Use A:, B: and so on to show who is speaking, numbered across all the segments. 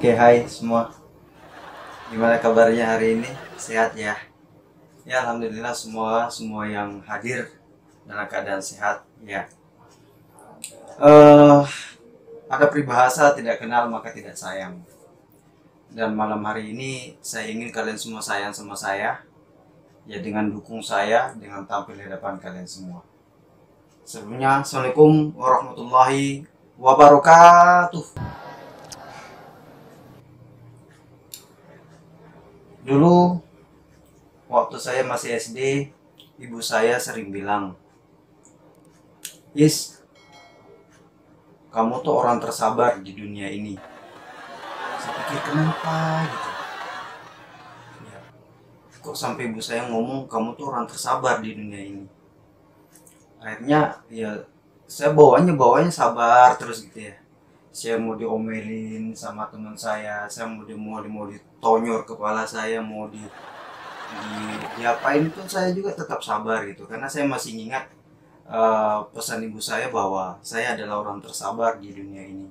A: Oke, hai semua. Gimana kabarnya hari ini? Sehat ya? Ya, alhamdulillah semua yang hadir dalam keadaan sehat. Ya. Eh, ada peribahasa tidak kenal maka tidak sayang. Dan malam hari ini saya ingin kalian semua sayang sama saya. Ya, dengan dukung saya dengan tampil di depan kalian semua. Sebelumnya, Assalamualaikum warahmatullahi wabarakatuh. Dulu waktu saya masih SD, ibu saya sering bilang, "Is, kamu tuh orang tersabar di dunia ini." Saya pikir kenapa gitu. Ya, kok sampai ibu saya ngomong kamu tuh orang tersabar di dunia ini. Akhirnya ya saya bawanya sabar terus gitu ya. Saya mau diomelin sama teman saya mau ditonyor kepala saya, mau diapain pun saya juga tetap sabar gitu. Karena saya masih ingat pesan ibu saya bahwa saya adalah orang tersabar di dunia ini.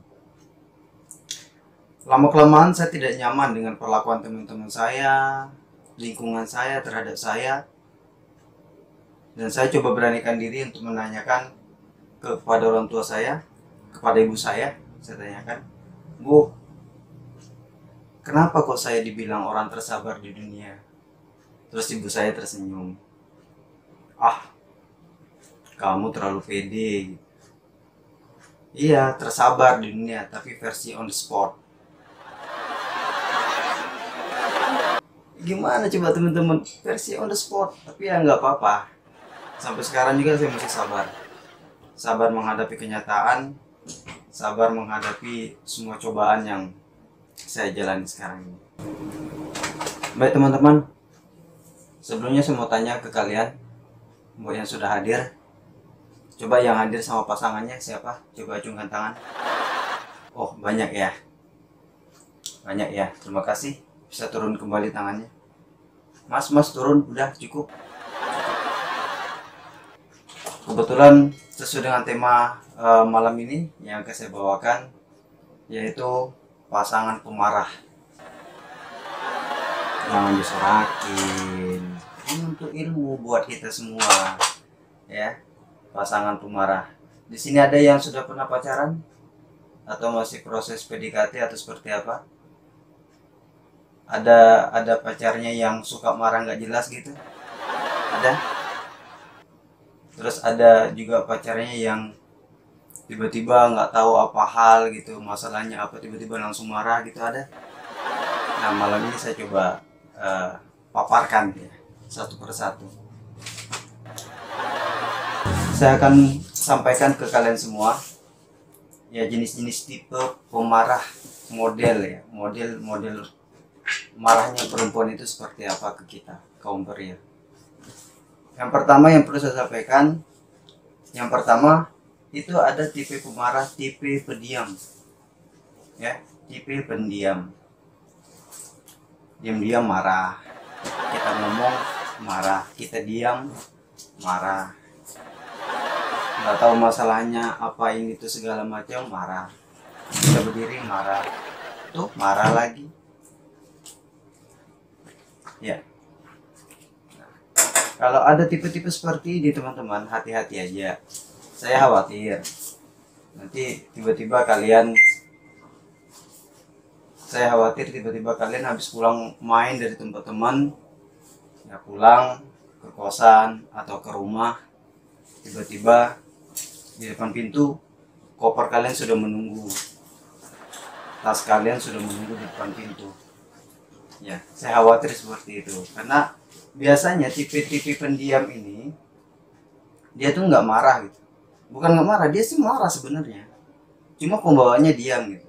A: Lama-kelamaan saya tidak nyaman dengan perlakuan teman-teman saya, lingkungan saya terhadap saya. Dan saya coba beranikan diri untuk menanyakan kepada orang tua saya, kepada ibu saya tanyakan, "Bu, kenapa kok saya dibilang orang tersabar di dunia?" Terus ibu saya tersenyum. "Ah, kamu terlalu pede." Iya, tersabar di dunia, tapi versi on the spot. Gimana coba teman-teman, versi on the spot, tapi ya nggak apa-apa. Sampai sekarang juga saya masih sabar. Sabar menghadapi kenyataan, sabar menghadapi semua cobaan yang saya jalani sekarang ini. Baik teman-teman, sebelumnya saya mau tanya ke kalian, buat yang sudah hadir, coba yang hadir sama pasangannya siapa? Coba acungkan tangan. Oh, banyak ya. Banyak ya, terima kasih. Bisa turun kembali tangannya. Mas turun, udah cukup. Kebetulan sesuai dengan tema malam ini yang akan saya bawakan, yaitu pasangan pemarah. Jangan disorakin. Ini untuk ilmu buat kita semua, ya. Pasangan pemarah. Di sini ada yang sudah pernah pacaran atau masih proses PDKT atau seperti apa? Ada pacarnya yang suka marah nggak jelas gitu? Ada? Terus ada juga pacarnya yang tiba-tiba nggak tahu apa hal gitu, masalahnya apa, tiba-tiba langsung marah gitu, ada? Nah, malam ini saya coba paparkan ya, satu persatu. Saya akan sampaikan ke kalian semua ya jenis-jenis tipe pemarah, model ya, model marahnya perempuan itu seperti apa ke kita, kaum pria. Yang pertama yang perlu saya sampaikan, yang pertama itu ada tipe pemarah, tipe pendiam. Ya, tipe pendiam. Diam-diam marah. Kita ngomong marah, kita diam marah. Nggak tahu masalahnya apa ini tuh segala macam, marah. Kita berdiri marah. Tuh, marah lagi. Ya. Kalau ada tipe-tipe seperti ini teman-teman, hati-hati aja. Saya khawatir nanti tiba-tiba kalian habis pulang main dari tempat teman, ya pulang ke kosan atau ke rumah, tiba-tiba di depan pintu koper kalian sudah menunggu, tas kalian sudah menunggu di depan pintu. Ya, saya khawatir seperti itu karena biasanya tipe-tipe pendiam ini dia tuh nggak marah gitu, bukan nggak marah, dia sih marah sebenarnya, cuma pembawaannya diam gitu.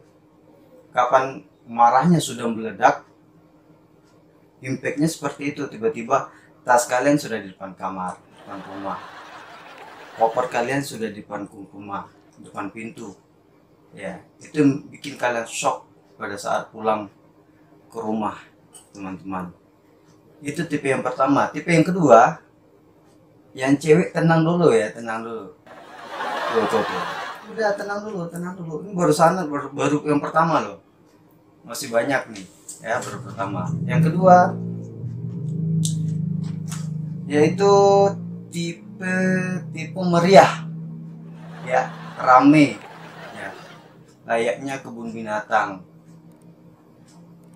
A: Kapan marahnya sudah meledak, impactnya seperti itu, tiba-tiba tas kalian sudah di depan kamar, depan rumah, koper kalian sudah di depan rumah, depan pintu. Ya, itu bikin kalian shock pada saat pulang ke rumah teman-teman. Itu tipe yang pertama. Tipe yang kedua, yang cewek tenang dulu ya, tenang dulu. Tuh. Udah tenang dulu. Ini baru yang pertama loh. masih banyak nih ya. Baru pertama. Yang kedua yaitu tipe meriah ya, rame ya, layaknya kebun binatang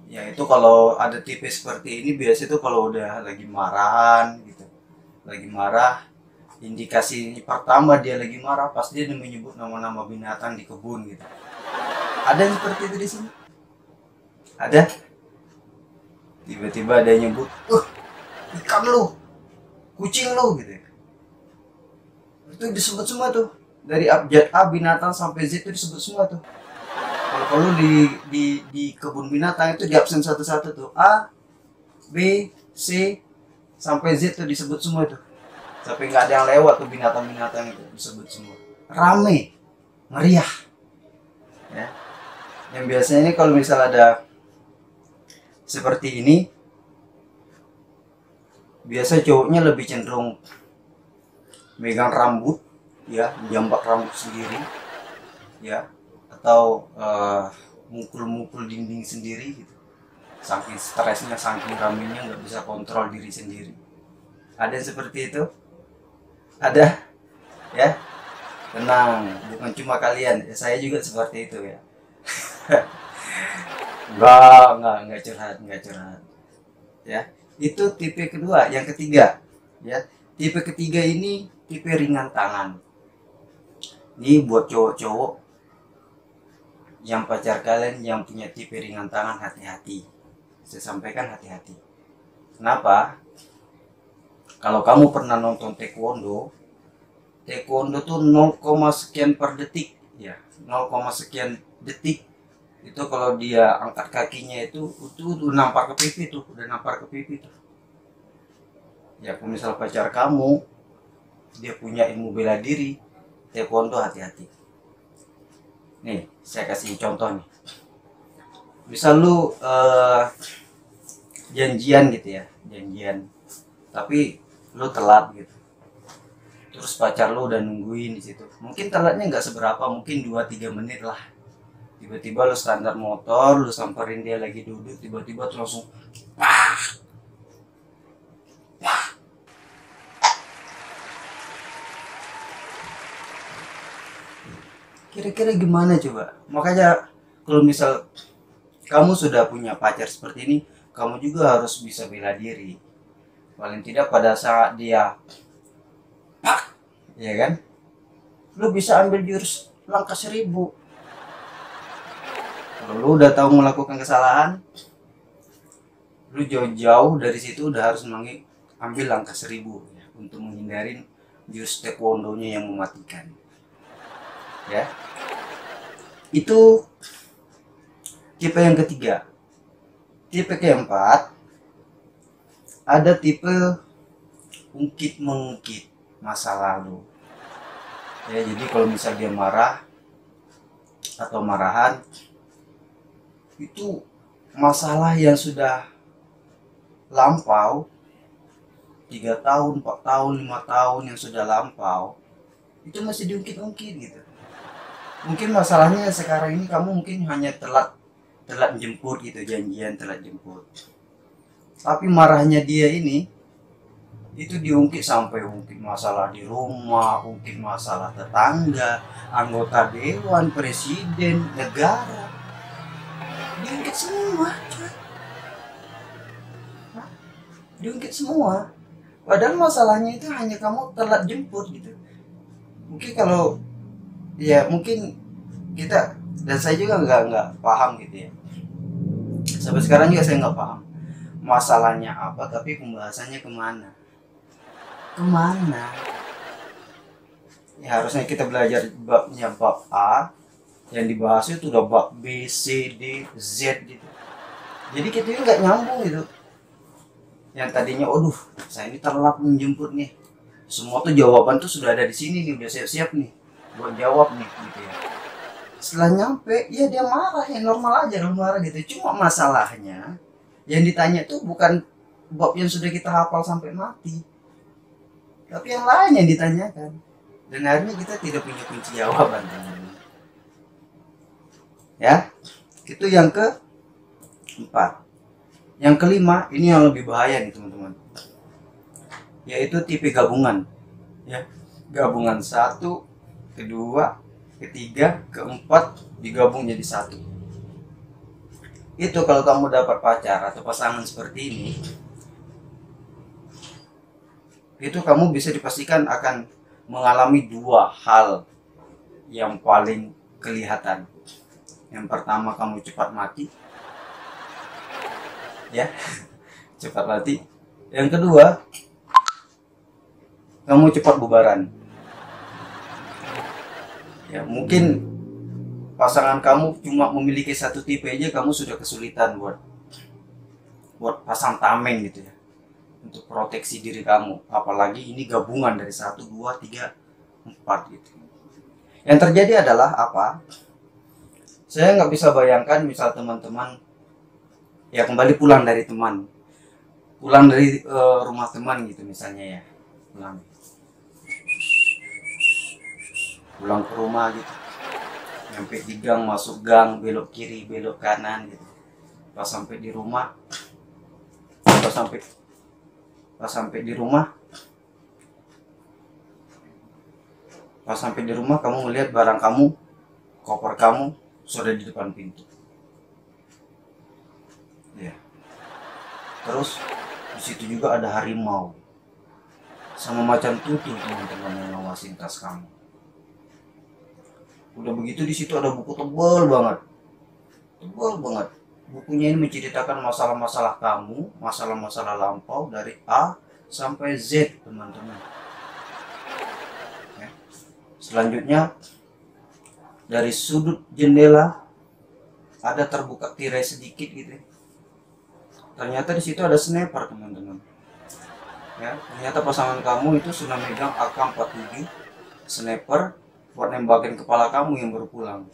A: ya. Itu kalau ada tipe seperti ini biasa itu kalau udah lagi marahan gitu, lagi marah, indikasi pertama dia lagi marah pas dia menyebut nama-nama binatang di kebun gitu. Ada yang seperti itu di sini? Ada? Tiba-tiba ada yang nyebut, ikan lu, kucing lu gitu. Itu disebut semua tuh. Dari abjad A binatang sampai Z itu disebut semua tuh. Kalau di kebun binatang itu di absen satu-satu tuh. A, B, C sampai Z tuh disebut semua tuh. Sampai nggak ada yang lewat tuh binatang-binatang itu disebut semua. Rame, meriah. Ya. Yang biasanya ini kalau misal ada seperti ini, biasa cowoknya lebih cenderung megang rambut ya, jambak rambut sendiri ya, atau mukul-mukul dinding sendiri gitu. Saking stresnya, saking ramenya nggak bisa kontrol diri sendiri. Ada yang seperti itu? Ada ya? Tenang, bukan cuma kalian ya, saya juga seperti itu ya. Enggak curhat ya. Itu tipe kedua. Yang ketiga ya, tipe ketiga ini tipe ringan tangan. Ini buat cowok-cowok yang pacar kalian yang punya tipe ringan tangan, hati-hati. Saya sampaikan hati-hati. Kenapa? Kalau kamu pernah nonton taekwondo tuh 0, sekian per detik ya, 0, sekian detik itu kalau dia angkat kakinya itu udah nampar ke pipi tuh, ya. Kalau misal pacar kamu dia punya ilmu bela diri taekwondo, hati-hati. Nih saya kasih contoh nih. Misal lu janjian gitu ya, tapi lu telat gitu, terus pacar lu udah nungguin di situ. Mungkin telatnya nggak seberapa, mungkin 2-3 menit lah. Tiba-tiba lu standar motor, lu samperin dia lagi duduk, tiba-tiba tuh langsung kira-kira gimana coba? Makanya kalau misal kamu sudah punya pacar seperti ini, kamu juga harus bisa bela diri. Paling tidak pada saat dia ya kan, lu bisa ambil jurus langkah 1000. Kalau lu udah tahu melakukan kesalahan, lu jauh-jauh dari situ udah harus ambil langkah 1000 ya, untuk menghindari jurus taekwondonya yang mematikan ya. Itu tipe yang ketiga. Tipe keempat, ada tipe ungkit mengungkit masa lalu ya. Jadi kalau misal dia marah atau marahan, itu masalah yang sudah lampau, 3 tahun, 4 tahun, 5 tahun yang sudah lampau, itu masih diungkit-ungkit gitu. Mungkin masalahnya sekarang ini kamu mungkin hanya telat jemput gitu, janjian telat jemput. Tapi marahnya dia ini itu diungkit sampai ungkit masalah di rumah, ungkit masalah tetangga, anggota dewan, presiden, negara. Diungkit semua. Diungkit semua. Padahal masalahnya itu hanya kamu telat jemput gitu. Mungkin kalau ya mungkin kita dan saya juga nggak paham gitu ya. Sampai sekarang juga saya nggak paham masalahnya apa, tapi pembahasannya kemana? Ya harusnya kita belajar babnya bab A, yang dibahas itu udah bab B, C, D, Z gitu. Jadi kita juga nggak nyambung gitu. Yang tadinya, saya ini telat menjemput nih. Semua tuh jawaban tuh sudah ada di sini nih, udah siap-siap nih buat jawab nih gitu ya. Setelah nyampe, ya dia marah, ya normal aja, marah gitu. Cuma masalahnya yang ditanya tuh bukan bab yang sudah kita hafal sampai mati, tapi yang lain yang ditanyakan. Dan akhirnya kita tidak punya kunci jawaban teman-teman. Ya, itu yang 4. Yang kelima, ini yang lebih bahaya nih teman-teman, yaitu tipe gabungan ya. Gabungan 1, kedua, ketiga, keempat digabung jadi 1. Itu kalau kamu dapat pacar atau pasangan seperti ini, itu kamu bisa dipastikan akan mengalami 2 hal yang paling kelihatan. Yang pertama, kamu cepat mati ya, cepat mati. Yang kedua, kamu cepat bubaran ya. Mungkin pasangan kamu cuma memiliki 1 tipe aja, kamu sudah kesulitan buat pasang tameng gitu ya, untuk proteksi diri kamu. Apalagi ini gabungan dari 1, 2, 3, 4 gitu. Yang terjadi adalah apa? Saya nggak bisa bayangkan misal teman-teman ya kembali pulang dari rumah teman gitu misalnya ya, pulang ke rumah gitu, nyampe di gang, masuk gang, belok kiri, belok kanan gitu. Pas sampai di rumah kamu melihat barang kamu, koper kamu sudah di depan pintu ya. Terus di situ juga ada harimau sama macan tutul teman-teman yang ngawasin tas kamu. Udah begitu di situ ada buku tebal banget. Bukunya ini menceritakan masalah-masalah kamu, masalah-masalah lampau dari A sampai Z teman-teman. Ya. Selanjutnya dari sudut jendela ada terbuka tirai sedikit gitu. Ternyata di situ ada sniper teman-teman. Ya, ternyata pasangan kamu itu sudah megang AK-47 sniper buat nembakin kepala kamu yang baru pulang.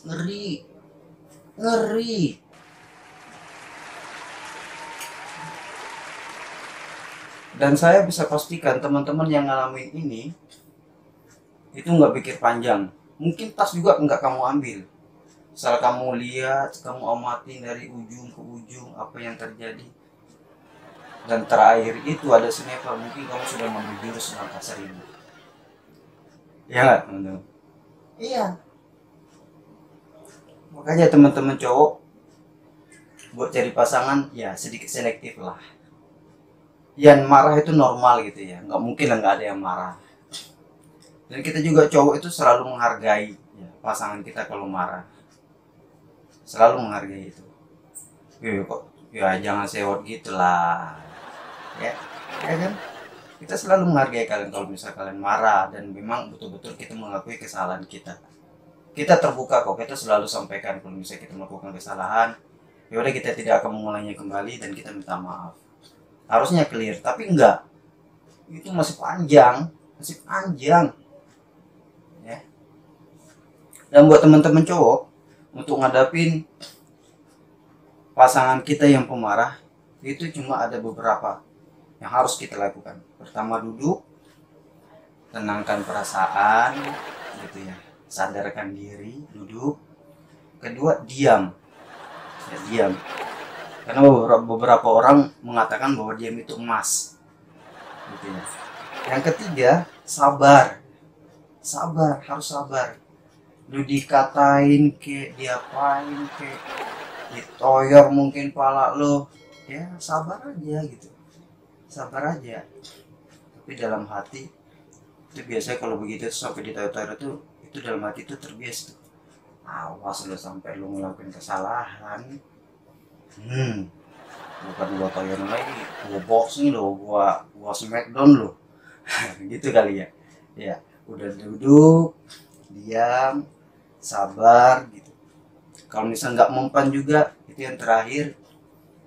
A: Ngeri. Dan saya bisa pastikan teman-teman yang ngalamin ini itu nggak pikir panjang. Mungkin tas juga nggak kamu ambil. Setelah kamu lihat, kamu amatin dari ujung ke ujung apa yang terjadi. Dan terakhir itu ada sniper, mungkin kamu sudah mengambil jurus langkah 1000. Ya nggak teman-teman? Iya. Makanya teman-teman cowok buat cari pasangan ya sedikit selektif lah. Yang marah itu normal gitu ya, nggak mungkin lah nggak ada yang marah. Dan kita juga cowok itu selalu menghargai ya, pasangan kita kalau marah. Selalu menghargai itu. Ya jangan sewot gitulah. Ya kan? Kita selalu menghargai kalian kalau misalnya kalian marah dan memang betul-betul kita mengakui kesalahan kita. Kita terbuka kok, kita selalu sampaikan kalau misalnya kita melakukan kesalahan. Ya udah, kita tidak akan mengulangnya kembali dan kita minta maaf. Harusnya clear, tapi enggak. Itu masih panjang. Ya. Dan buat teman-teman cowok, untuk ngadapin pasangan kita yang pemarah, itu cuma ada beberapa yang harus kita lakukan. Pertama, duduk, tenangkan perasaan gitu ya, sadarkan diri, duduk. Kedua, diam ya, diam, karena beberapa orang mengatakan bahwa diam itu emas gitu ya. Yang ketiga, sabar, harus sabar. Lu dikatain ke, diapain ke, ditoyor mungkin pala lo, ya sabar aja gitu, sabar aja. Tapi dalam hati itu biasanya kalau begitu sampai ditoyor-toyor itu dalam hati itu terbiasa. Awas lo sampai lo ngelakuin kesalahan, bukan gua toyor lagi, gua boxing lo, gua smackdown lo. Gitu kali ya. Ya udah, duduk, diam, sabar gitu. Kalau misalnya nggak mempan juga, itu yang terakhir,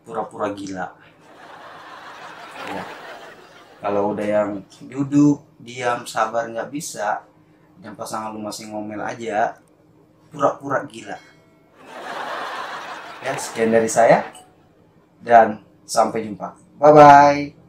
A: pura-pura gila ya. Kalau udah yang duduk, diam, sabar nggak bisa, dan pasangan lu masih ngomel aja, pura-pura gila ya. Sekian dari saya dan sampai jumpa, bye bye.